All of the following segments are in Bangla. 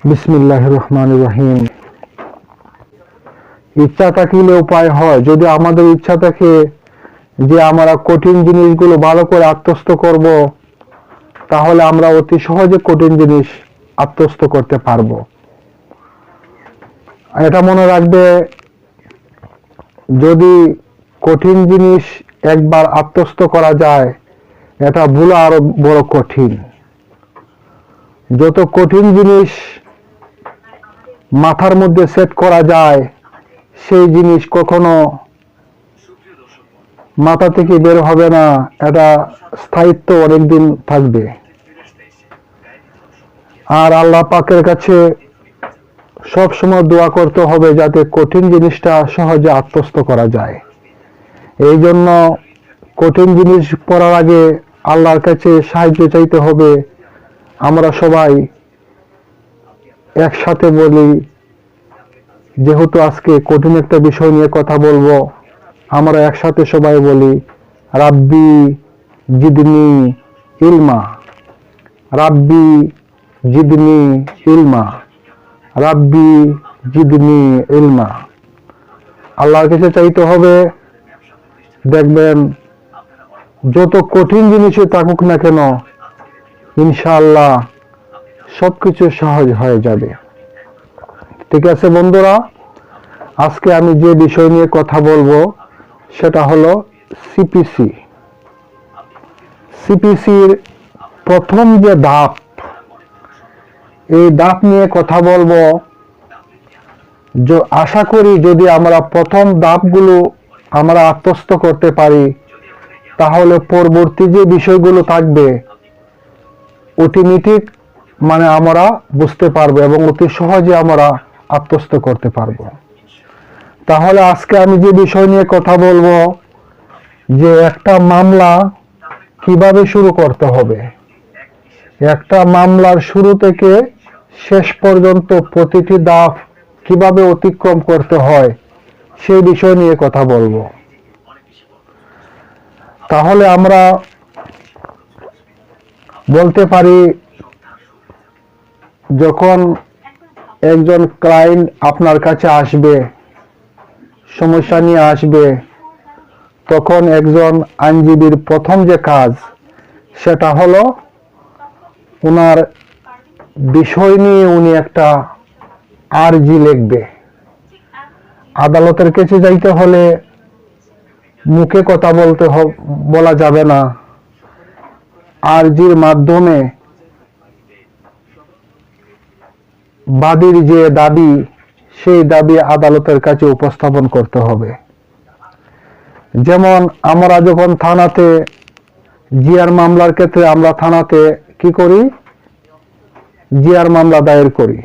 বিসমিল্লাহির রহমানির রহিম। ইচ্ছা থাকিলে উপায় হয়। যদি আমাদের ইচ্ছা থাকে যে আমরা কঠিন জিনিসগুলো ভালো করে আত্মস্থ করব, তাহলে আমরা অতি সহজে কঠিন জিনিস আত্মস্থ করতে পারবো। এটা মনে রাখবে, যদি কঠিন জিনিস একবার আত্মস্থ করা যায়, এটা ভুলা আরো বড় কঠিন। যত কঠিন জিনিস মাথার মধ্যে সেট করা যায়, সেই জিনিস কখনো মাথা থেকে বের হবে না, এটা স্থায়িত্ব অনেকদিন থাকবে। আর আল্লাহ পাকের কাছে সব সময় দোয়া করতে হবে যাতে কঠিন জিনিসটা সহজে আত্মস্থ করা যায়। এই জন্য কঠিন জিনিস পড়ার আগে আল্লাহর কাছে সাহায্য চাইতে হবে। আমরা সবাই একসাথে বলি, যেহেতু আজকে কঠিন একটা বিষয় নিয়ে কথা বলবো, আমরা একসাথে সবাই বলি, রাব্বি জিদনি ইলমা, রাব্বি জিদনি ইলমা, রাব্বি জিদনি ইলমা। আল্লাহর কাছে চাইতে হবে। দেখবেন যত কঠিন জিনিসই থাকুক না কেন, ইনশাআল্লাহ সবকিছু সহজ হয়ে যাবে। ঠিক আছে বন্ধুরা, আজকে আমি যে বিষয় নিয়ে কথা বলবো সেটা হলো সিপিসি। সিপিসির প্রথম যে ধাপ, এই ধাপ নিয়ে কথা বলবো। আশা করি যদি আমরা প্রথম ধাপগুলো আমরা আত্মস্থ করতে পারি, তাহলে পরবর্তী যে বিষয়গুলো থাকবে অটোমেটিক আমরা বুঝতে পারবো এবং অতি সহজে আমরা আত্মস্থ করতে পারবো। তাহলে আজকে আমি যে বিষয় নিয়ে কথা বলবো, যে একটা মামলা কিভাবে শুরু করতে হবে, একটা মামলার শুরু থেকে শেষ পর্যন্ত প্রতিটি ধাপ কিভাবে অতিক্রম করতে হয়, সেই বিষয় নিয়ে কথা বলবো। তাহলে আমরা বলতে পারি, যখন একজন ক্লায়েন্ট আপনার কাছে আসবে, সমস্যা নিয়ে আসবে, তখন একজন আইনজীবীর প্রথম যে কাজ, সেটা হলো ওনার বিষয় নিয়ে উনি একটা আরজি লিখবে। আদালতের কাছে যাইতে হলে মুখে কথা বলা যাবে না। আরজির মাধ্যমে বাদীর যে দাবি, সেই দাবি আদালতের কাছে উপস্থাপন করতে হবে। যেমন আমরা যখন থানাতে জিআর মামলার ক্ষেত্রে আমরা থানাতে কি করি, জিআর মামলা দায়ের করি।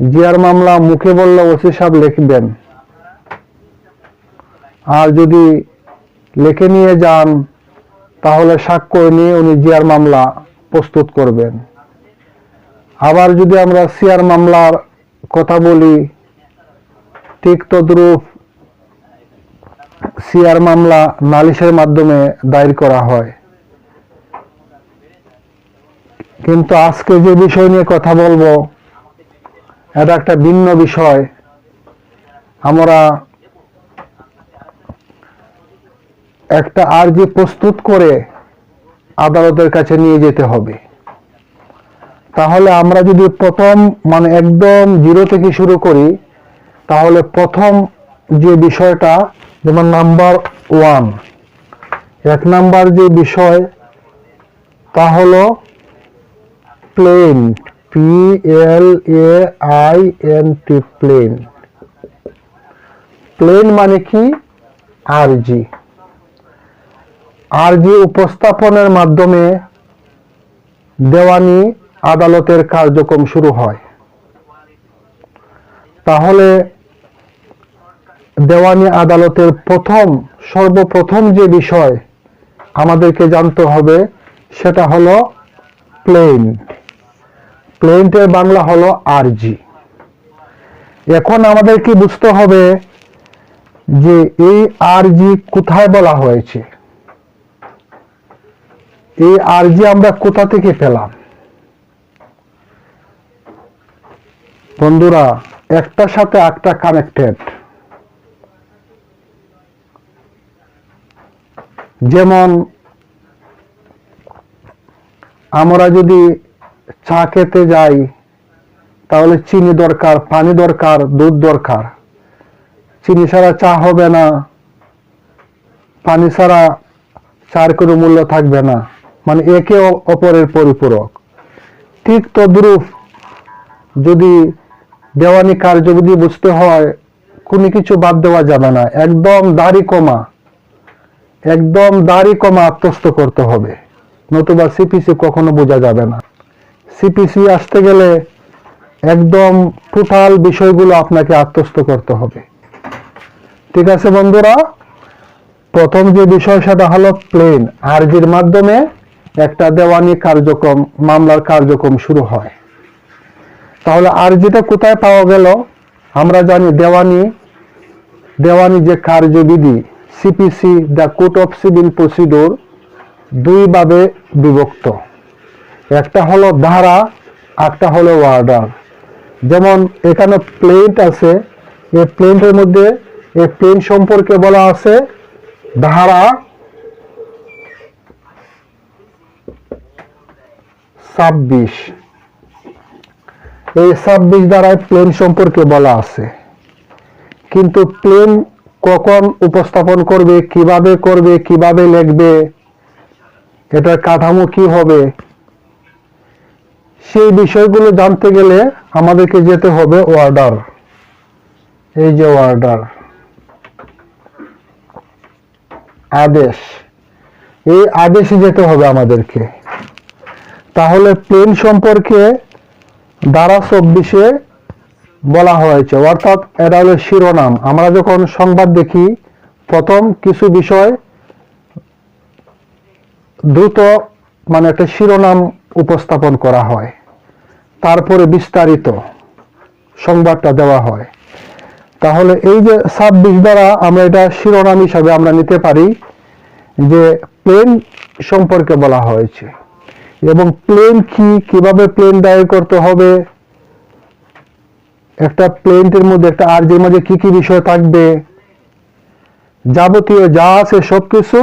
জিআর মামলা মুখে বললে ওসি সাহেব লিখবেন, আর যদি লিখে নিয়ে যান তাহলে স্বাক্ষর নিয়ে উনি জিআর মামলা প্রস্তুত করবেন। আবার যদি আমরা সিআর মামলার কথা বলি, ঠিক তদ্রূপ সিআর মামলা নালিশের মাধ্যমে দায়ের করা হয়। কিন্তু আজকে যে বিষয় নিয়ে কথা বলবো, এটা একটা ভিন্ন বিষয়। আমরা একটা আরজি প্রস্তুত করে আদালতের কাছে নিয়ে যেতে হবে। তাহলে আমরা যদি প্রথম একদম জিরো থেকে শুরু করি, তাহলে প্রথম যে বিষয়টা, যেমন নাম্বার 1, 1 নাম্বার যে বিষয়, তা হলো প্লেইন্ট, PLAINT, প্লেইন্ট। প্লেইন্ট মানে কি? আরজি। আরজি উপস্থাপনের মাধ্যমে দেওয়ানি আদালতের কার্যক্রম শুরু হয়। তাহলে দেওয়ানি আদালতের সর্বপ্রথম যে বিষয় আমাদেরকে জানতে হবে, সেটা হলো প্লেইন্ট। প্লেইন্টের বাংলা হলো আরজি। এখন আমাদেরকে বুঝতে হবে যে এই আরজি কোথায় বলা হয়েছে, এই আরজি আমরা কোথা থেকে পেলাম। বন্ধুরা, একটার সাথে একটা কানেক্টেড। যেমন আমরা যদি চা খেতে যাই, তাহলে চিনি দরকার, পানি দরকার, দুধ দরকার। চিনি ছাড়া চা হবে না, পানি ছাড়া চার কোনো মূল্য থাকবে না, মানে একে অপরের পরিপূরক। ঠিক তদ্রূপ যদি দেওয়ানি কার্য যদি বুঝতে হয়, কোনো কিছু বাদ দেওয়া যাবে না, একদম দাড়ি কমা আত্মস্থ করতে হবে, নতুবা সিপিসি কখনো বোঝা যাবে না। সিপিসি আসতে গেলে একদম টোটাল বিষয়গুলো আপনাকে আত্মস্থ করতে হবে। ঠিক আছে বন্ধুরা, প্রথম যে বিষয় সেটা হলো প্লেন। আরজির মাধ্যমে একটা দেওয়ানি কার্যক্রম, মামলার কার্যক্রম শুরু হয়। তাহলে আরজিটা কোথায় পাওয়া গেল? আমরা জানি দেওয়ানি যে কার্যবিধি, CPC the code of civil procedure, দুই ভাবে বিভক্ত। একটা হলো ধারা, একটা হলো অর্ডার। যেমন এখানে প্লেন্ট আছে, এই প্লেন্টের মধ্যে এই প্লেন্ট সম্পর্কে বলা আছে ধারা 26। এই 26 ধারায় প্লেন সম্পর্কে বলা আছে। কিন্তু প্লেন কখন উপস্থাপন করবে, কিভাবে লিখবে, এটার কাঠামো কি হবে, সেই বিষয়গুলো জানতে গেলে আমাদেরকে যেতে হবে অর্ডার। এই যে অর্ডার, আদেশ, এই আদেশে যেতে হবে আমাদেরকে। তাহলে প্লেন সম্পর্কে ধারা 24-এ বলা হয়েছে, অর্থাৎ এটা হলো শিরোনাম। আমরা যখন সংবাদ দেখি, প্রথম কিছু বিষয় দ্রুত মানে একটা শিরোনাম উপস্থাপন করা হয়, তারপরে বিস্তারিত সংবাদটা দেওয়া হয়। তাহলে এই যে 26 দ্বারা আমরা এটা শিরোনাম হিসাবে আমরা নিতে পারি যে প্লেন সম্পর্কে বলা হয়েছে, এবং প্লেন কি, কিভাবে প্লেন দায়ের করতে হবে, একটা প্লেন্টের মধ্যে, একটা আরজির মাঝে কি কি বিষয় থাকবে, যাবতীয় যা আছে সবকিছু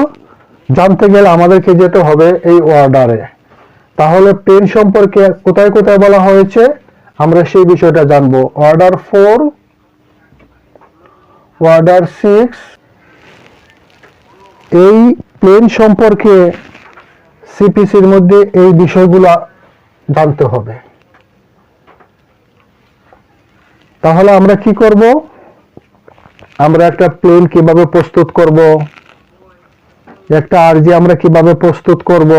জানতে গেলে আমাদেরকে যেতে হবে এই অর্ডারে। তাহলে প্লেন সম্পর্কে কোথায় কোথায় বলা হয়েছে আমরা সেই বিষয়টা জানবো। অর্ডার 4, অর্ডার 6, এই প্লেন সম্পর্কে সিপিসির মধ্যে এই বিষয়গুলো জানতে হবে। তাহলে আমরা কি করব? আমরা একটা প্লেন কিভাবে প্রস্তুত করব, একটা আরজি আমরা কিভাবে প্রস্তুত করব,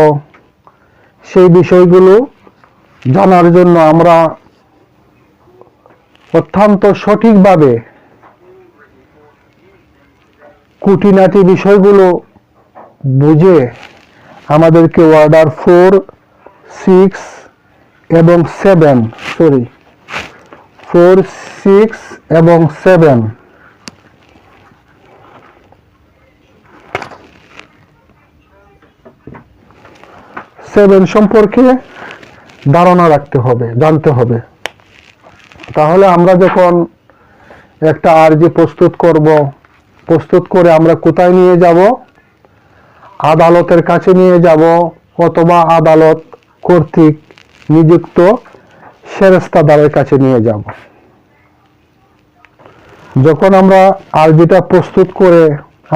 সেই বিষয়গুলো জানার জন্য আমরা অত্যন্ত সঠিকভাবে খুঁটিনাটি বিষয়গুলো বুঝে আমাদেরকে অর্ডার 4, 6 এবং 7, 4, 6 এবং 7 সম্পর্কে ধারণা রাখতে হবে, জানতে হবে। তাহলে আমরা যখন একটা আরজি প্রস্তুত করে আমরা কোথায় নিয়ে যাব? আদালতের কাছে নিয়ে যাব, অথবা আদালত কর্তৃক নিযুক্ত সেরেস্তাদারের কাছে নিয়ে যাব। যখন আমরা আরজিটা প্রস্তুত করে,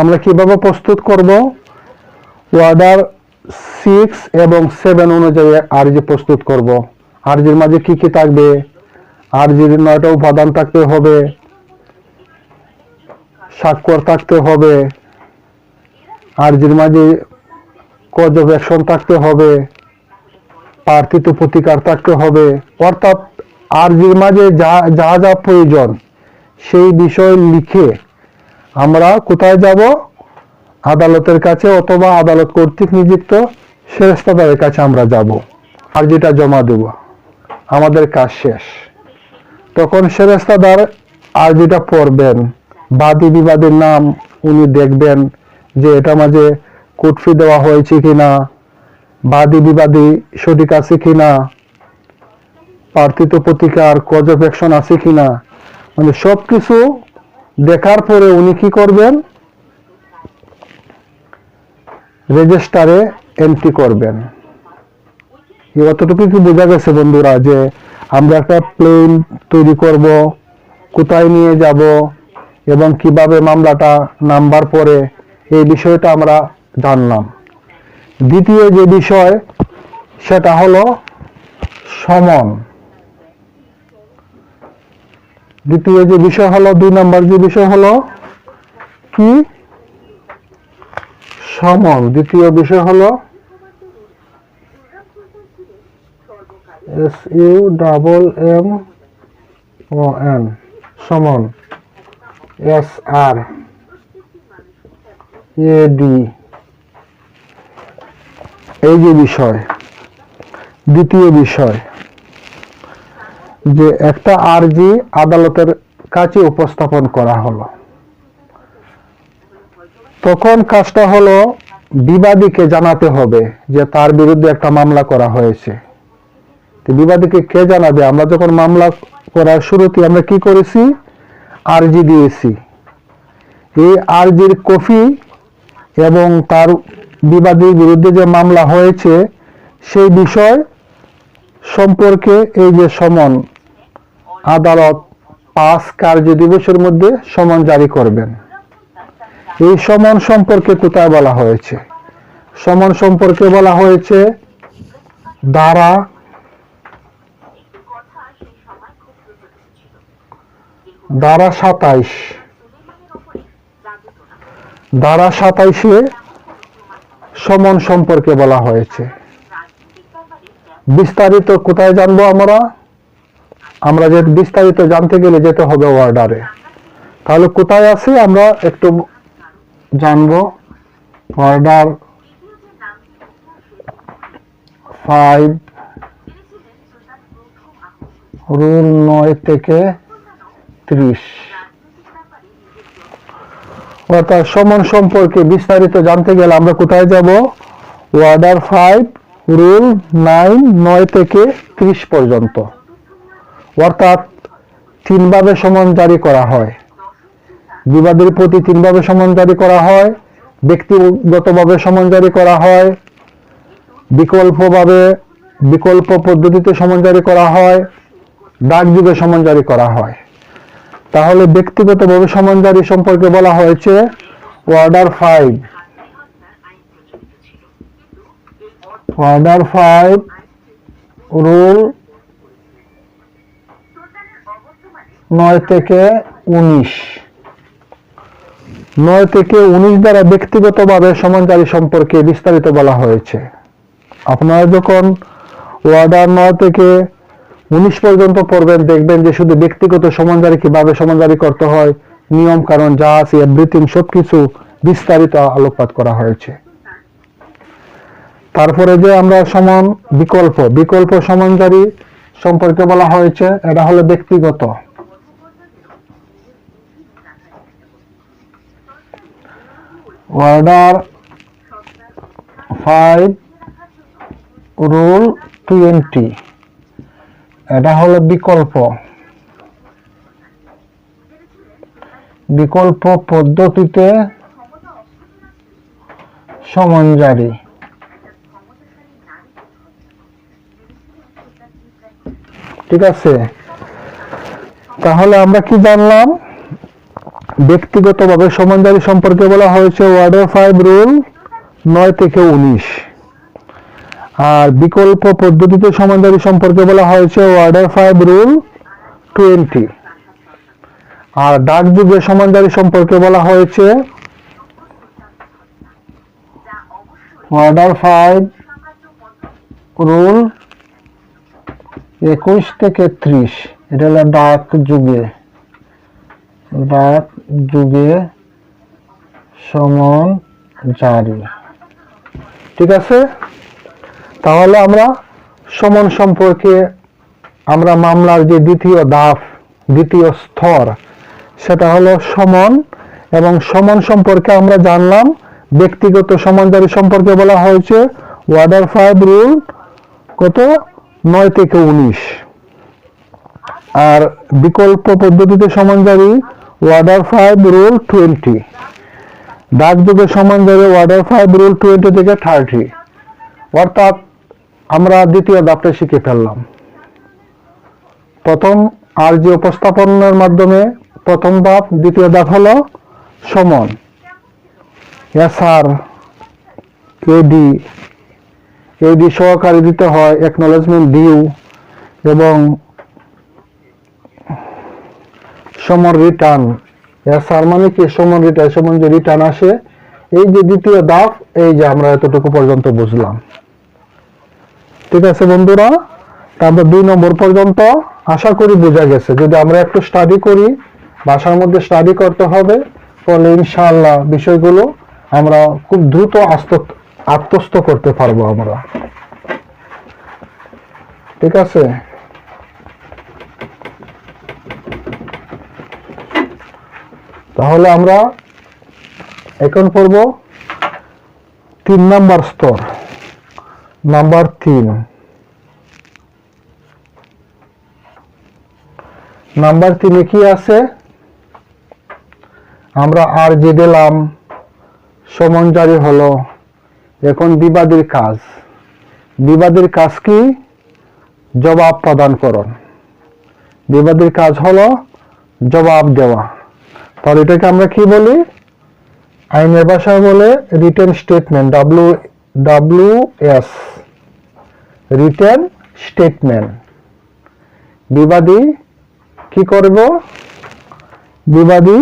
আমরা কিভাবে প্রস্তুত করব? অর্ডার 6 এবং 7 অনুযায়ী আরজি প্রস্তুত করব। আরজির মাঝে কি কি থাকবে? আরজির 9টা উপাদান থাকতে হবে, স্বাক্ষর থাকতে হবে, আরজির মাঝে কজ অফ অ্যাকশন থাকতে হবে, প্রার্থিত প্রতিকার থাকতে হবে। অর্থাৎ আরজির মাঝে যা যা প্রয়োজন সেই বিষয় লিখে আমরা কোথায় যাব? আদালতের কাছে, অথবা আদালত কর্তৃক নিযুক্ত সেরেস্তাদারের কাছে আমরা যাব, আরজিটা জমা দেব, আমাদের কাজ শেষ। তখন সেরেস্তাদার আরজিটা পড়বেন, বাদী বিবাদের নাম উনি দেখবেন যে এটা মাঝে কোর্ট ফি দেওয়া হয়েছে কিনা, বাদী বিবাদী সঠিক আছে কিনা, প্রার্থিত প্রতিকার, কজ অফ অ্যাকশন আছে কিনা, মানে সবকিছু দেখার পরে উনি কি করবেন, রেজিস্টারে এন্ট্রি করবেন। অতটুকু কি বোঝা গেছে বন্ধুরা, যে আমরা একটা প্লেন তৈরি করব, কোথায় নিয়ে যাব এবং কিভাবে মামলাটা নাম্বার পরে, এই বিষয়টা আমরা জানলাম। দ্বিতীয় যে বিষয় সেটা হলো সমন। দ্বিতীয় যে বিষয় হলো, 2 নম্বর যে বিষয় হলো কি, সমন। দ্বিতীয় বিষয় হলো SUMMON, সমন, SRAD। এই যে বিষয়, দ্বিতীয় বিষয় যে একটা আরজি আদালতের কাছে উপস্থাপন করা হলো, তখন কাজটা হলো বিবাদীকে জানাতে হবে যে তার বিরুদ্ধে একটা মামলা করা হয়েছে। বিবাদীকে কে জানাবে? আমরা যখন মামলা করার শুরুতে আমরা কি করেছি, আরজি দিয়েছি। এই আরজির কপি এবং তার বিবাদীর বিরুদ্ধে যে মামলা হয়েছে সেই বিষয় সম্পর্কে এই যে সমন, আদালত 5 কার্য দিবসের মধ্যে সমন জারি করবেন। এই সমন সম্পর্কে কোথায় বলা হয়েছে? সমন সম্পর্কে বলা হয়েছে ধারা 27। ধারা 27-এ সমন সম্পর্কে বলা হয়েছে। বিস্তারিত কোথায় জানবো আমরা? আমরা যে বিস্তারিত জানতে গেলে যেতে হবে অর্ডারে। তাহলে কোথায় আছে আমরা একটু জানবো। অর্ডার 5, রুল 9 থেকে 30। অর্থাৎ সমন সম্পর্কে বিস্তারিত জানতে গেলে আমরা কোথায় যাব? অর্ডার 5, রুল 9 থেকে 30 পর্যন্ত। অর্থাৎ 3 ভাবে সমন জারি করা হয়। বিবাদের প্রতি 3 ভাবে সমন জারি করা হয়, ব্যক্তিগতভাবে সমন জারি করা হয়, বিকল্প পদ্ধতিতে সমন জারি করা হয়, ডাকযোগে সমন জারি করা হয়। তাহলে ব্যক্তিগতভাবে সমন জারি সম্পর্কে বলা হয়েছে অর্ডার 5। অর্ডার 5, রুল 9 থেকে 19। 9 থেকে 19 দ্বারা ব্যক্তিগতভাবে সমন জারি সম্পর্কে বিস্তারিত বলা হয়েছে। আপনারা যখন অর্ডার 9 থেকে 19 পর্যন্ত পড়বেন, দেখবেন যে শুধু ব্যক্তিগত সমন জারি কিভাবে সমন জারি করতে হয়, নিয়ম কারণ যা আছে এভরিথিং সবকিছু বিস্তারিত আলোকপাত করা হয়েছে। তারপরে যে আমরা বিকল্প সমন জারি সম্পর্কে বলা হয়েছে, এটা হলো ব্যক্তিগত। অর্ডার 5, রুল 20, এটা হলো বিকল্প পদ্ধতিতে সমন জারি। ঠিক আছে, তাহলে আমরা কি জানলাম? ব্যক্তিগতভাবে সমন জারি সম্পর্কে বলা হয়েছে অর্ডার 5, রুল 9 থেকে 19। আর বিকল্প পদ্ধতিতে সমন জারি সম্পর্কে বলা হয়েছে অর্ডার 5, রুল 20। আর ডাকযোগে সমন জারি সম্পর্কে বলা হয়েছে অর্ডার 5, রুল 21 থেকে 30। এটা হলো ডাকযোগে সমন জারি। ঠিক আছে, তাহলে আমরা সমন সম্পর্কে, আমরা মামলার যে দ্বিতীয় স্তর সেটা হলো সমন, এবং সমন সম্পর্কে আমরা জানলাম ব্যক্তিগত সমন জারি সম্পর্কে বলা হয়েছে অর্ডার 5, রুল 9 থেকে 19। আর বিকল্প পদ্ধতিতে সমানজারি অর্ডার 5 রুল 20, ডাকযোগে সমানজারি অর্ডার 5 রুল 20 থেকে 30। অর্থাৎ আমরা দ্বিতীয় ধাপটা শিখে ফেললাম। প্রথম আর যে উপস্থাপনের মাধ্যমে প্রথম ধাপ, দ্বিতীয় ধাপ হলো সমন। এসআর এডি সহকারী দিতে হয়, অ্যাকনলেজমেন্ট ডিউ এবং সমন রিটার্ন। এসআর মানে কি? সমন রিটার্ন, সমন যে রিটার্ন আসে। এই যে দ্বিতীয় ধাপ, এই যে আমরা এতটুকু পর্যন্ত বুঝলাম। ঠিক আছে বন্ধুরা, আমরা 2 নম্বর পর্যন্ত আশা করি বোঝা গেছে। যদি আমরা একটু স্টাডি করি, ভাষার মধ্যে স্টাডি করতে হবে, তাহলে ইনশাআল্লাহ বিষয়গুলো আমরা খুব দ্রুত আত্মস্থ করতে পারবো আমরা। ঠিক আছে, তাহলে আমরা এখন পড়ব 3 নাম্বার স্তর, নাম্বার 3। নাম্বার 3-এ কি আছে? আমরা আর যে দিলাম, সমন জারি হলো। এখন বিবাদীর কাজ। বিবাদীর কাজ কি? জবাব প্রদানকরণ। বিবাদীর কাজ হলো জবাব দেওয়া। তাহলে এটাকে আমরা কি বলি? আইনের ভাষায় বলে written statement, WS, written statement. বিবাদী কি করব? বিবাদী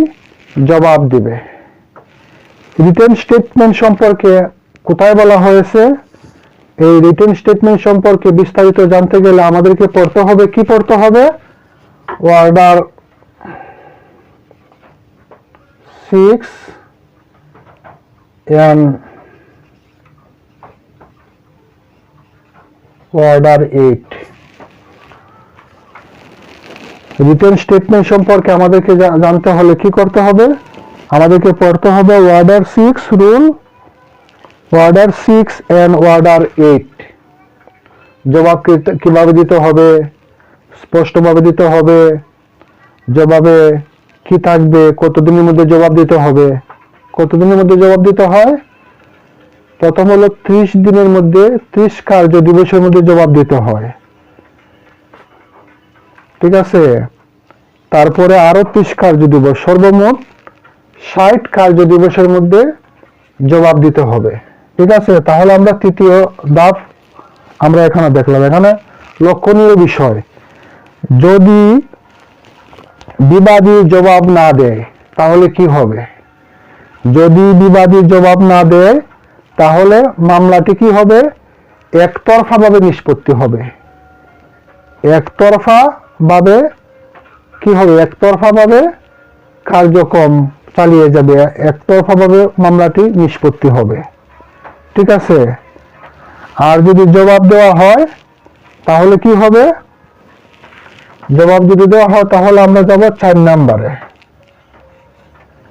জবাব দিবে। রিটেন স্টেটমেন্ট সম্পর্কে কোথায় বলা হয়েছে? এই রিটেন স্টেটমেন্ট সম্পর্কে বিস্তারিত জানতে গেলে আমাদেরকে পড়তে হবে, কি পড়তে হবে? Order 6 and order 8। Written statement সম্পর্কে আমাদেরকে জানতে হলে কি করতে হবে? আমাদেরকে পড়তে হবে order 6 rule, order 6 and order 8। জবাব কিভাবে দিতে হবে? স্পষ্টভাবে দিতে হবে। জবাবে কি থাকবে? কতদিনের মধ্যে জবাব দিতে হবে? কতদিনের মধ্যে জবাব দিতে হয়? প্রথম হলো 30 দিনের মধ্যে, 30 কার্য দিবসের মধ্যে জবাব দিতে হয়। ঠিক আছে, তারপরে আরো 30 কার্য দিবস, সর্বমোট 60 কার্য দিবসের মধ্যে জবাব দিতে হবে। ঠিক আছে, তাহলে আমরা তৃতীয় ধাপ আমরা এখানে দেখলাম। এখানে লক্ষণীয় বিষয়, যদি বিবাদী জবাব না দেয় তাহলে কি হবে? যদি বিবাদী জবাব না দেয় তাহলে মামলাটি কি হবে? একতরফা ভাবে নিষ্পত্তি হবে। একতরফা ভাবে কি হবে? একতরফা ভাবে কার্যক্রম চালিয়ে যাবে, একতরফা ভাবে মামলাটি নিষ্পত্তি হবে। ঠিক আছে, আর যদি জবাব দেওয়া হয় তাহলে কি হবে? জবাব যদি দেওয়া হয় তাহলে আমরা যাব 4 নম্বরে।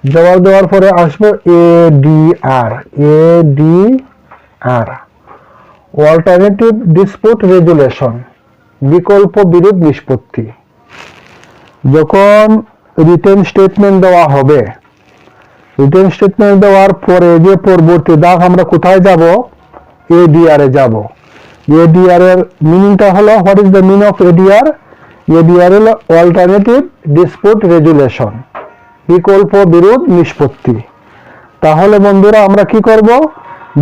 জবাব দেওয়ার পরে আসবো ADR, অল্টারনেটিভ ডিসপিউট রেজুলেশন, বিকল্প বিরোধ নিষ্পত্তি। যখন রিটেন স্টেটমেন্ট দেওয়া হবে, রিটেন স্টেটমেন্ট দেওয়ার পরে যে পরবর্তী ধাপ আমরা কোথায় যাব? ADR এ যাব। ADR এর মিনিংটা হলো, what is the meaning of ADR? ADR হলো অল্টারনেটিভ ডিসপিউট রেজুলেশন, বিকল্প বিরোধ নিষ্পত্তি। তাহলে বন্ধুরা আমরা কি করব?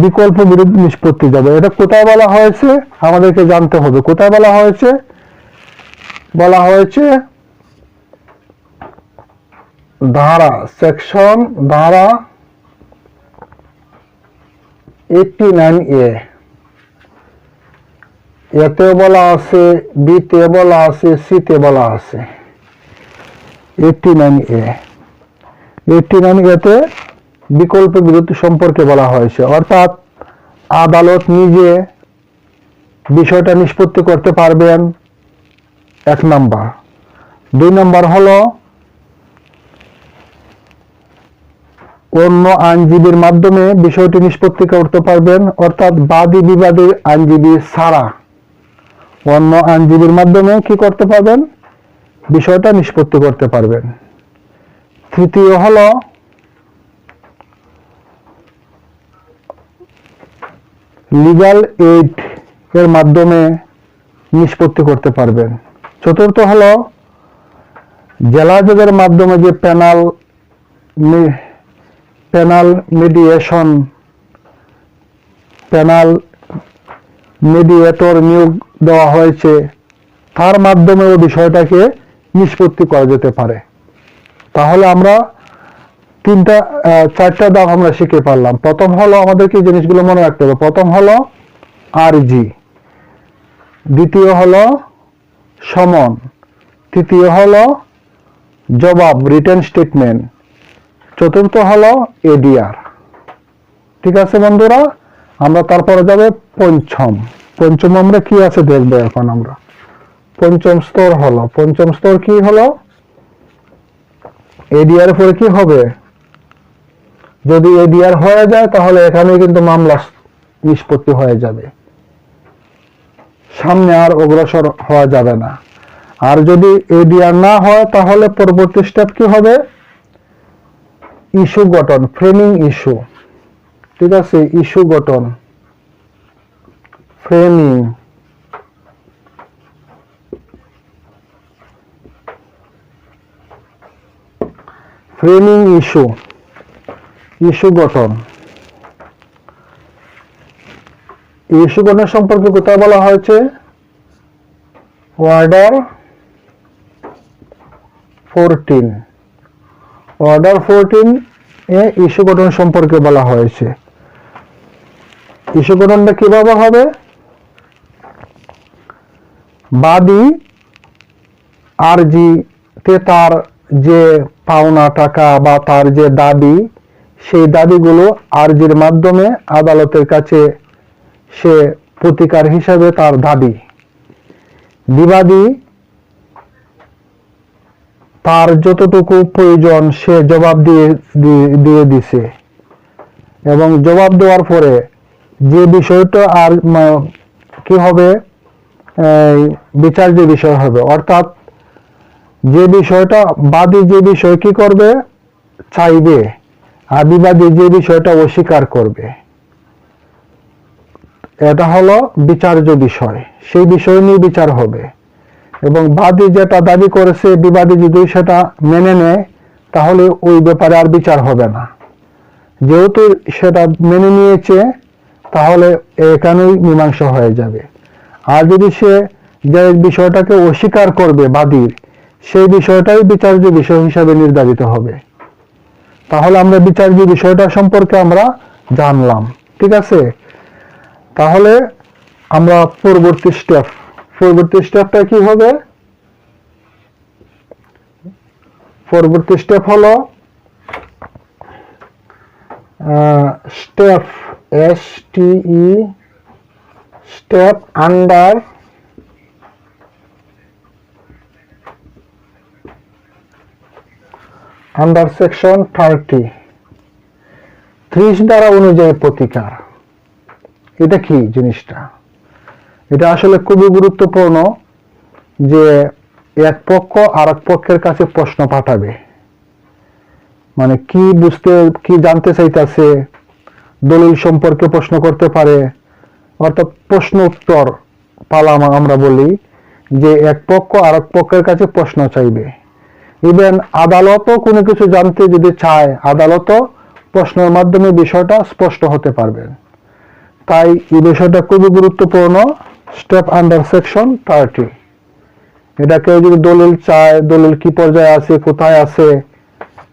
বিকল্প বিরোধ নিষ্পত্তি যাব। এটা কোথায় বলা হয়েছে আমাদেরকে জানতে হবে। কোথায় বলা হয়েছে? বলা হয়েছে সেকশন ধারা 89A, এতে বলা আছে, বিতে বলা আছে, সিতে বলা আছে। 89A তে বিকল্প বিরোধ সম্পর্কে বলা হয়েছে। অর্থাৎ আদালত নিজে বিষয়টা নিষ্পত্তি করতে পারবেন, 1 নাম্বার। 2 নাম্বার হলো অন্য আইনজীবীর মাধ্যমে বিষয়টি নিষ্পত্তি করতে পারবেন। অর্থাৎ বাদী বিবাদী আইনজীবী ছাড়া অন্য আইনজীবীর মাধ্যমে কি করতে পারবেন? বিষয়টা নিষ্পত্তি করতে পারবেন। তৃতীয় হলো লিগ্যাল এইড এর মাধ্যমে নিষ্পত্তি করতে পারবেন। চতুর্থ হলো জেলা জজের মাধ্যমে যে প্যানাল মিডিয়েটর নিয়োগ দেওয়া হয়েছে, তার মাধ্যমেও বিষয়টাকে নিষ্পত্তি করা যেতে পারে। তাহলে আমরা চারটা ধাপ আমরা শিখে পারলাম। প্রথম হলো আমাদেরকে জিনিসগুলো মনে রাখতে হবে। প্রথম হলো আরজি, দ্বিতীয় হলো সমন, তৃতীয় হলো জবাব রিটেন স্টেটমেন্ট, চতুর্থ হলো এডিআর। ঠিক আছে বন্ধুরা, আমরা তারপরে যাবে পঞ্চম আমরা কি আছে দেখবো। এখন আমরা পঞ্চম স্তর কি হলো এডিআর পরে কি হবে, যদি এডিআর হয়ে যায় তাহলে এখানে কিন্তু মামলা নিষ্পত্তি হয়ে যাবে, সামনে আর অগ্রসর হওয়া যাবে না। আর যদি এডিআর না হয় তাহলে পরবর্তী স্টেপ কি হবে, ইস্যু গঠন, ফ্রেমিং ইস্যু। ঠিক আছে, ইস্যু গঠন, ফ্রেমিং ইস্যু গঠন। ইস্যু গঠন সম্পর্কে কোথায় বলা হয়েছে, অর্ডার 14 এ ইস্যু গঠন সম্পর্কে বলা হয়েছে। ইস্যু গঠনটা কিভাবে হবে, বাদী আরজিতে তার যে পাওনা টাকা বা তার যে দাবি, সেই দাবিগুলো আরজির মাধ্যমে আদালতের কাছে সে প্রতিকার হিসাবে তার দাবি, বিবাদী তার যতটুকু প্রয়োজন সে জবাব দিয়ে দিছে, এবং জবাব দেওয়ার পরে যে বিষয়টা আর কি হবে, বিচার্য বিষয় হবে। অর্থাৎ যে বিষয়টা বাদী যে বিষয় কি করবে, চাইবে, আর বিবাদী যে বিষয়টা অস্বীকার করবে, এটা হলো বিচার্য বিষয়। সেই বিষয় নিয়ে বিচার হবে, এবং বাদী যেটা দাবি করেছে বিবাদী যদি সেটা মেনে নেয় তাহলে ওই ব্যাপারে আর বিচার হবে না। যেহেতু সেটা মেনে নিয়েছে তাহলে এখানেই মীমাংসা হয়ে যাবে। আর যদি সে যে বিষয়টাকে অস্বীকার করবে বাদীর, সেই বিষয়টাই বিচার্য বিষয় হিসাবে নির্ধারিত হবে। তাহলে আমরা বিচার্য বিষয়টা সম্পর্কে আমরা জানলাম। ঠিক আছে, তাহলে আমরা পরবর্তী স্টেপটা কি হবে, পরবর্তী স্টেপ হলো স্টেপ আন্ডার সেকশন 30 ধারা অনুযায়ী প্রতিকার। এটা কি জিনিসটা, এটা আসলে খুবই গুরুত্বপূর্ণ যে এক পক্ষ আর এক পক্ষের কাছে প্রশ্ন পাঠাবে, মানে কি জানতে চাইতেছে, দলিল সম্পর্কে প্রশ্ন করতে পারে, অর্থাৎ প্রশ্ন উত্তর পালা আমরা বলি, যে এক পক্ষ আর এক পক্ষের কাছে প্রশ্ন চাইবে। ইভেন আদালতও কোনো কিছু জানতে যদি চায়, আদালতও প্রশ্নের মাধ্যমে বিষয়টা স্পষ্ট হতে পারবেন। তাই এই বিষয়টা খুবই গুরুত্বপূর্ণ, স্টেপ আন্ডার সেকশন 30। এটা কেউ যদি দলিল চায়, দলিল কি পর্যায়ে আছে, কোথায় আছে,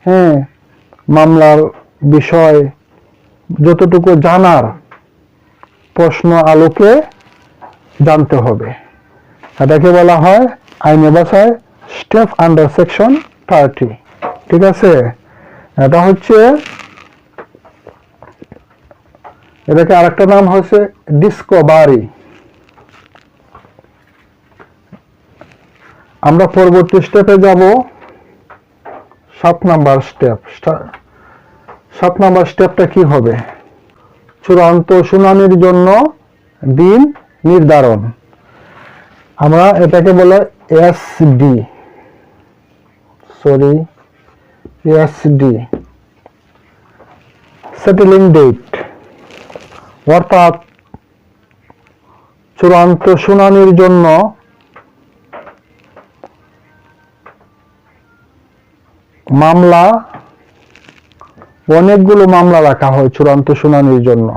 হ্যাঁ, মামলার বিষয় যতটুকু জানার প্রশ্ন আলোকে জানতে হবে, এটাকে বলা হয় আইনি ভাষায় স্টেপ আন্ডার সেকশন 30। ঠিক আছে, এটা হচ্ছে, এটাকে আরেকটা নাম হচ্ছে ডিসকভারি। আমরা পরবর্তী স্টেপে যাব, 7 নাম্বার স্টেপ। 7 নাম্বার স্টেপটা কি হবে, চূড়ান্ত শুনানির জন্য দিন নির্ধারণ। আমরা এটাকে বলে SD, sorry SD settling date, অর্থাৎ চূড়ান্ত শুনানির জন্য মামলা, অনেকগুলো মামলা রাখা হয় চূড়ান্ত শুনানির জন্য,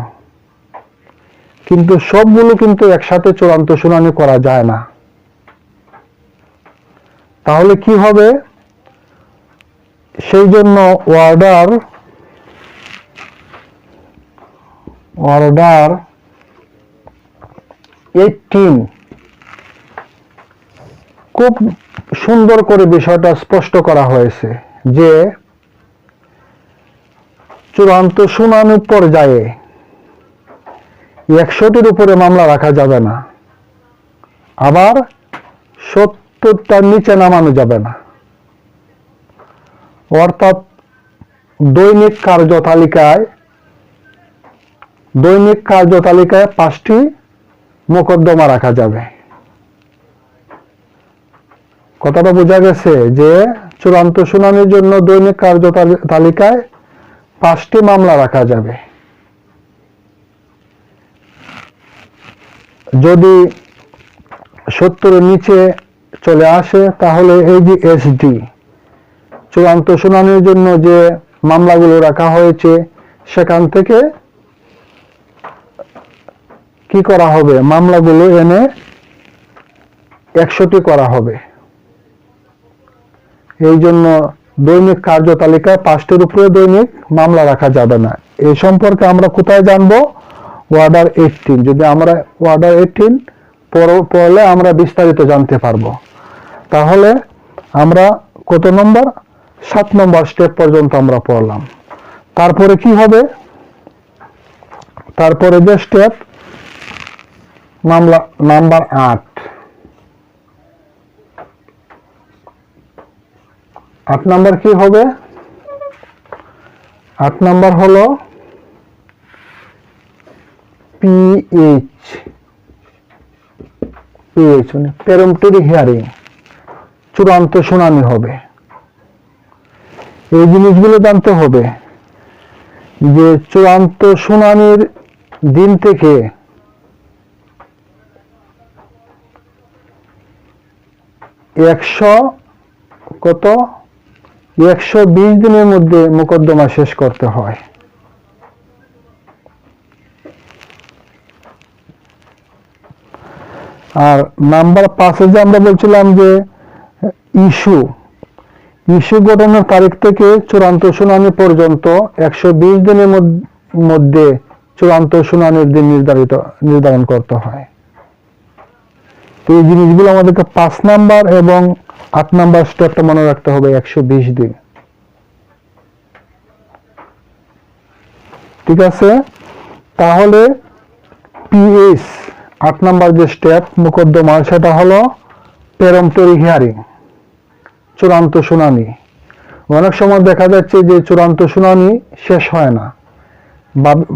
কিন্তু সবগুলো কিন্তু একসাথে চূড়ান্ত শুনানি করা যায় না। তাহলে কি হবে? সেই জন্য অর্ডার 18 খুব সুন্দর করে বিষয়টা স্পষ্ট করা হয়েছে যে চূড়ান্ত শুনানি পর্যায়ে 100টির উপরে মামলা রাখা যাবে না, আবার 70টার নিচে নামানো যাবে না। অর্থাৎ দৈনিক কার্যতালিকায় 5টি মোকদ্দমা রাখা যাবে। কথাটা বোঝা গেছে যে চূড়ান্ত শুনানির জন্য দৈনিক কার্যতালিকায় 5টি মামলা রাখা যাবে। যদি 70-এর নিচে চলে আসে তাহলে এই যে এসডি, চূড়ান্ত শুনানির জন্য যে মামলাগুলো রাখা হয়েছে সেখান থেকে কি করা হবে? মামলাগুলো এনে 100টি করা হবে। এই জন্য দৈনিক কার্যতালিকায় 5টির উপরে দৈনিক মামলা রাখা যাবে না। এই সম্পর্কে আমরা কোথায় জানবো? অর্ডার 18। যদি আমরা অর্ডার 18 পড়লে আমরা বিস্তারিত জানতে পারবো। তাহলে আমরা কত নম্বর? 7 নম্বর স্টেপ পর্যন্ত আমরা পড়লাম। তারপরে কি হবে? তারপরে যে স্টেপ মামলা নাম্বার 8 নাম্বার কি হবে? 8 নাম্বার হলো পিএইচ মানে পেরম্পটরি হিয়ারিং, চূড়ান্ত শুনানি হবে। এই জিনিসগুলো জানতে হবে যে চূড়ান্ত শুনানির দিন থেকে 120 দিনের মধ্যে মোকদ্দমা শেষ করতে হয়। আর নাম্বার 5-এ যে আমরা বলছিলাম যে ইস্যু গঠনের তারিখ থেকে চূড়ান্ত শুনানি পর্যন্ত 120 দিনের মধ্যে চূড়ান্ত শুনানির দিন নির্ধারণ করতে হয়। তো এই জিনিসগুলো আমাদেরকে 5 নাম্বার এবং 8 নাম্বার স্টেপটা মনে রাখতে হবে। 120 দিন, ঠিক আছে? তাহলে পিএস 8 নাম্বার যে স্টেপ মোকদ্দমা, সেটা হলো পেরম্পটরি হিয়ারিং, চূড়ান্ত শুনানি। অনেক সময় দেখা যাচ্ছে যে চূড়ান্ত শুনানি শেষ হয় না।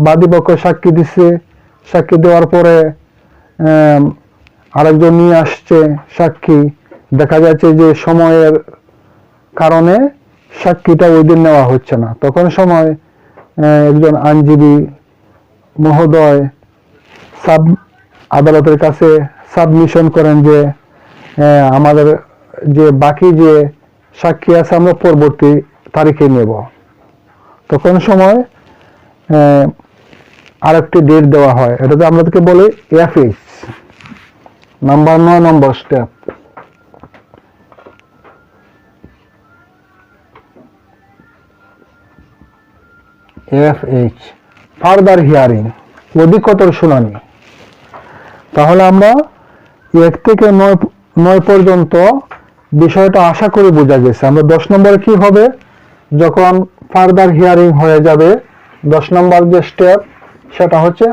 বাদীপক্ষ সাক্ষী দিচ্ছে, সাক্ষী দেওয়ার পরে আরেকজন নিয়ে আসছে সাক্ষী, দেখা যাচ্ছে যে সময়ের কারণে সাক্ষীটা ওই দিন নেওয়া হচ্ছে না। তখন সময় একজন আইনজীবী মহোদয় আদালতের কাছে সাবমিশন করেন যে আমাদের যে বাকি যে সাক্ষী আছে আমরা পরবর্তী তারিখে নেব। তখন সময় আরেকটি ডেট দেওয়া হয়, এটাতে আমাদেরকে বলে এফএইচ। নাম্বার 9 নম্বর স্টেপ, এফএইচ ফার্দার হিয়ারিং, অধিকতর শুনানি। তাহলে আমরা 1 থেকে 9 পর্যন্ত বিষয়টা আশা করি বোঝা গেছে। আমরা 10 নম্বরে কি হবে? যখন ফার্দার হিয়ারিং হয়ে যাবে, 10 নম্বর যে স্টেপ সেটা হচ্ছে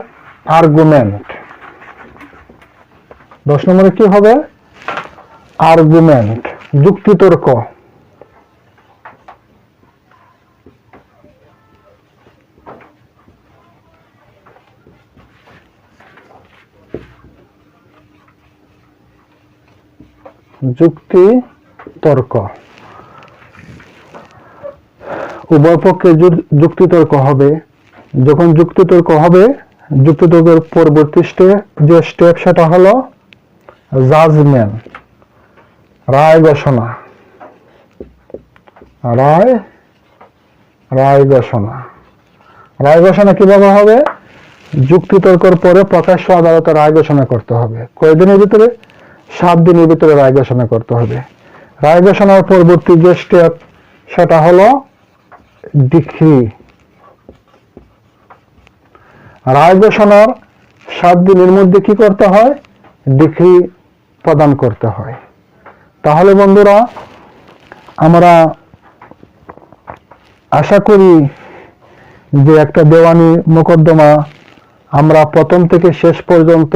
আর্গুমেন্ট। 10 নম্বরে কি হবে? আর্গুমেন্ট, যুক্তিতর্ক। যুক্তি তর্ক। উভয় পক্ষে যুক্তিতর্ক হবে। যখন যুক্তিতর্ক হবে, যুক্তিতর্কের পরবর্তী যে স্টেপ সেটা হলো জাজমেন্ট, রায় ঘোষণা। রায় ঘোষণা কিভাবে হবে? যুক্তিতর্কের পরে প্রকাশ্য আদালতে রায় ঘোষণা করতে হবে। কয়দিনের ভিতরে? 7 দিনের ভিতরে রায় ঘোষণা করতে হবে। রায় ঘোষণার পরবর্তী যে স্টেপ সেটা হলো ডিক্রি। রায় ঘোষণার 7 দিনের মধ্যে কি করতে হয়? ডিক্রি প্রদান করতে হয়। তাহলে বন্ধুরা, আমরা আশা করি যে একটা দেওয়ানি মোকদ্দমা আমরা প্রথম থেকে শেষ পর্যন্ত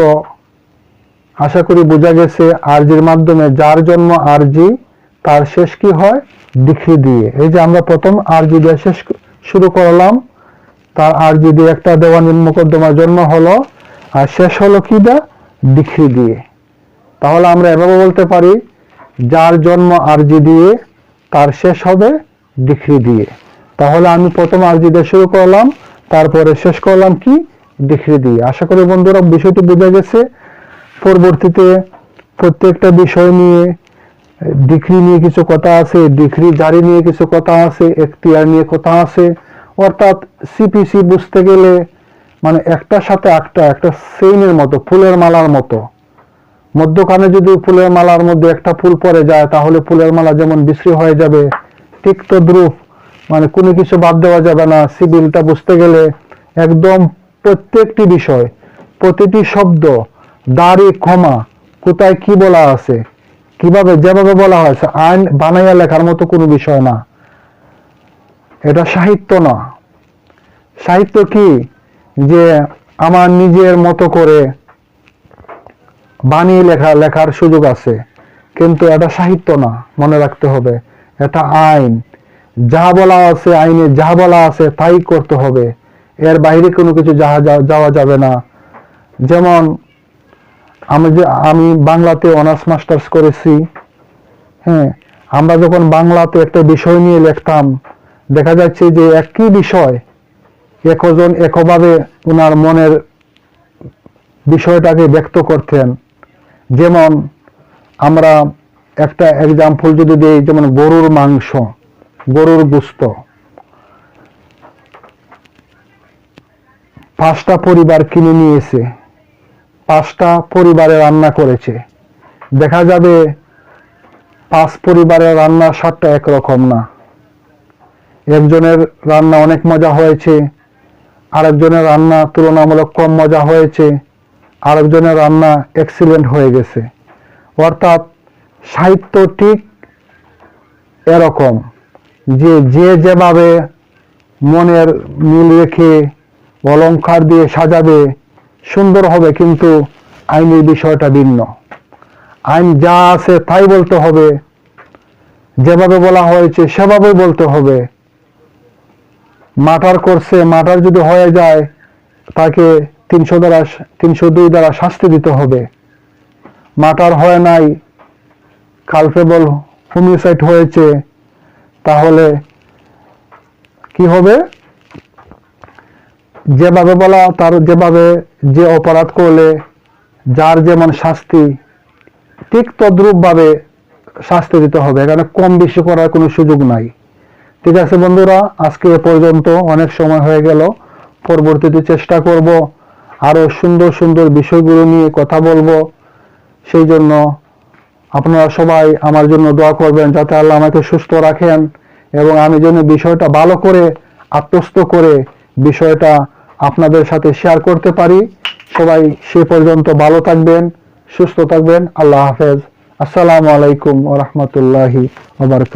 আশা করি বোঝা গেছে। আরজির মাধ্যমে, যার জন্য আরজি তার শেষ কি হয়? ডিক্রি দিয়ে। এই যে আমরা প্রথম আরজি দিয়ে শেষ শুরু করলাম, তার আরজি দিয়ে একটা দেওয়ানি মোকদ্দমার জন্ম হলো, আর শেষ হলো কি দা? ডিক্রি দিয়ে। তাহলে আমরা এভাবে বলতে পারি, যার জন্ম আরজি দিয়ে তার শেষ হবে ডিক্রি দিয়ে। তাহলে আমি প্রথম আরজি দিয়ে শুরু করলাম, তারপরে শেষ করলাম কি? ডিক্রি দিয়ে। আশা করি বন্ধুরা বিষয়টি বোঝা গেছে। পরবর্তীতে প্রত্যেকটা বিষয় নিয়ে, ডিক্রি নিয়ে কিছু কথা আছে, ডিক্রি জারি নিয়ে কিছু কথা আছে, এখতিয়ার নিয়ে কথা আছে। অর্থাৎ সিপিসি বুঝতে গেলে মানে একটার সাথে একটা চেইনের মতো, ফুলের মালার মতো। মধ্যখানে যদি ফুলের মালার মধ্যে একটা ফুল পড়ে যায়, তাহলে ফুলের মালা যেমন বিশ্রী হয়ে যাবে, ঠিক তদ্রূপ মানে কোনো কিছু বাদ দেওয়া যাবে না। সিভিলটা বুঝতে গেলে একদম প্রত্যেকটি বিষয়, প্রতিটি শব্দ, দাড়ি, ক্ষমা, কোথায় কি বলা আছে, কিভাবে যেভাবে বলা হয়েছে, আইন বানাইয়া লেখার মতো কোনো বিষয় না। এটা সাহিত্য না। সাহিত্য কি? যে আমার নিজের মতো করে বানিয়ে লেখার সুযোগ আছে, কিন্তু এটা সাহিত্য না, মনে রাখতে হবে। এটা আইন। যা বলা আছে আইনে, যা বলা আছে তাই করতে হবে, এর বাইরে কোনো কিছু যাওয়া যাবে না। যেমন আমি বাংলাতে অনার্স মাস্টার্স করেছি। হ্যাঁ, আমরা যখন বাংলাতে একটা বিষয় নিয়ে লিখতাম, দেখা যাচ্ছে যে একই বিষয় একজন একভাবে ওনার মনের বিষয়টাকে ব্যক্ত করতেন। যেমন আমরা একটা এক্সাম্পল যদি দিই, যেমন গরুর মাংস, গরুর গোশত। 5টা পরিবার কিনে নিয়েছে, 5টা পরিবারে রান্না করেছে। দেখা যাবে 5 পরিবারের রান্নার স্বাদটা একরকম না। একজনের রান্না অনেক মজা হয়েছে, আরেকজনের রান্না তুলনামূলক কম মজা হয়েছে, আরেকজনের রান্না এক্সিলেন্ট হয়ে গেছে। অর্থাৎ সাহিত্য ঠিক এরকম যে যেভাবে মনের মিল রেখে অলংকার দিয়ে সাজাবে সুন্দর হবে, কিন্তু আইনের বিষয়টা ভিন্ন। আইন যা আছে তাই বলতে হবে, যেভাবে বলা হয়েছে সেভাবে বলতে হবে। মার্ডার করছে, মার্ডার যদি হয়ে যায় তাকে 302 দ্বারা শাস্তি দিতে হবে। মার্ডার হয় নাই, কালপেবল হোমিসাইড হয়েছে, তাহলে কি হবে? যেভাবে বলা, তার যেভাবে যে অপরাধ করলে যার যেমন শাস্তি, ঠিক তদ্রূপ ভাবে শাস্তি দিতে হবে। এখানে কম বেশি করার কোনো সুযোগ নাই। ঠিক আছে বন্ধুরা, আজকে এ পর্যন্ত, অনেক সময় হয়ে গেল। পরবর্তীতে চেষ্টা করব আরো সুন্দর সুন্দর বিষয়গুলো নিয়ে কথা বলবো। সেই জন্য আপনারা সবাই আমার জন্য দোয়া করবেন, যাতে আল্লাহ আমাকে সুস্থ রাখেন এবং আমি যেন বিষয়টা ভালো করে আত্মস্থ করে বিষয়টা আপনাদের সাথে শেয়ার করতে পারি। সবাই সে পর্যন্ত ভালো থাকবেন, সুস্থ থাকবেন। আল্লাহ হাফেজ। আসসালামু আলাইকুম ওয়া রাহমাতুল্লাহি ওয়া বারাকাতুহু।